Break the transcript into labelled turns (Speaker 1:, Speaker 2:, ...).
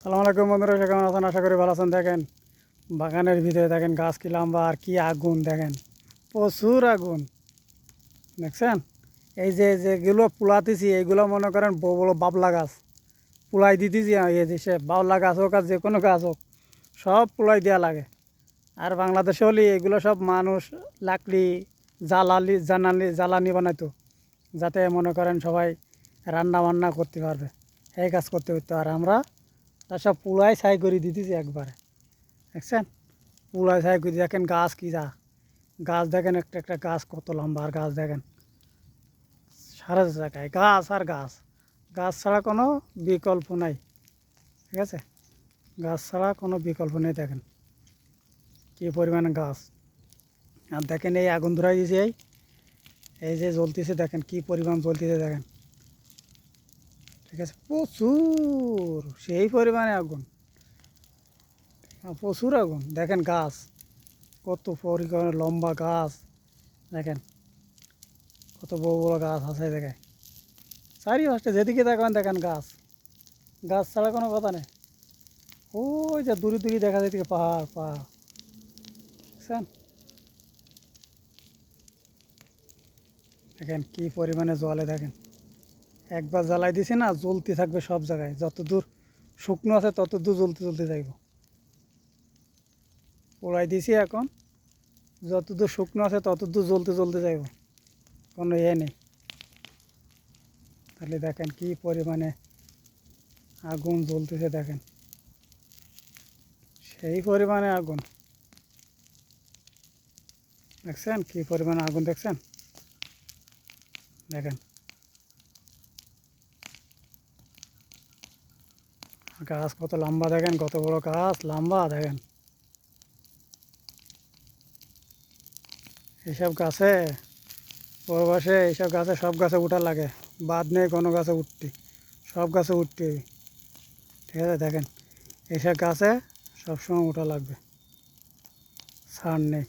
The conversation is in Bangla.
Speaker 1: সালাম আলাইকুম বন্ধুরা, কেমন আছেন? আশা করি ভালো আছেন। দেখেন বাগানের ভিতরে দেখেন গাছ কি লম্বা আর কি আগুন, দেখেন প্রচুর আগুন দেখছেন। এই যে যেগুলো পুলাতেছি এইগুলো মনে করেন বড় বড় বাবলা গাছ পুলাই দিতেছি। এই যে সে বাবলা গাছ হোক আর যে কোনো গাছ হোক সব পুলাই দেওয়া লাগে। আর বাংলাদেশে হলে এগুলো সব মানুষ লাকড়ি জ্বালানি বানাইতো, যাতে মনে করেন সবাই রান্না বান্না করতে পারবে, এই কাজ করতে হতো। আর আমরা তার সব পুলাই ছাই করে দিতেছি একবারে, দেখছেন পুলাই ছাই করে। দেখেন গাছ কি গাছ দেখেন, একটা একটা গাছ কত লম্বা। আর গাছ দেখেন সারা জায়গায় গাছ আর গাছ, গাছ ছাড়া কোনো বিকল্প নাই। ঠিক আছে, গাছ ছাড়া কোনো বিকল্প নেই। দেখেন কী পরিমাণে গাছ। আর দেখেন এই আগুন ধরাই দিয়েছে, এই যে জ্বলতেছে, দেখেন কি পরিমাণ জ্বলতেছে দেখেন। ঠিক আছে, প্রচুর সেই পরিমাণে আগুন, প্রচুর আগুন। দেখেন গাছ কত পরিমাণে লম্বা গাছ, দেখেন কত বড় বড় গাছ আছে। দেখেন চারিপাশে যেদিকে দেখেন দেখেন গাছ, গাছ ছাড়া কোনো কথা নেই। ওই যে দূরে দূরে দেখা যায় পাহাড় পাহাড়, বুঝছেন। দেখেন কি পরিমাণে জলে, দেখেন একবার জ্বালাই দিছি না, জ্বলতে থাকবে সব জায়গায়। যত দূর শুকনো আছে তত দূর জ্বলতে জ্বলতে যাইব। পোড়াই দিছি, এখন যত দূর শুকনো আছে তত দূর জ্বলতে জ্বলতে যাইব, কোনো ইয়ে নেই। তাহলে দেখেন কি পরিমাণে আগুন জ্বলতেছে, দেখেন সেই পরিমাণে আগুন। দেখছেন কি পরিমাণে আগুন, দেখছেন দেখেন গাছ কত লম্বা, দেখেন কত বড় গাছ লম্বা। দেখেন এইসব গাছে পরবাসে এইসব গাছে সব গাছে উঠা লাগে, বাদ নেই কোনো গাছে উঠতে, সব গাছে উঠতে। ঠিক আছে, দেখেন এইসব গাছে সবসময় উঠা লাগবে, ছাড় নেই।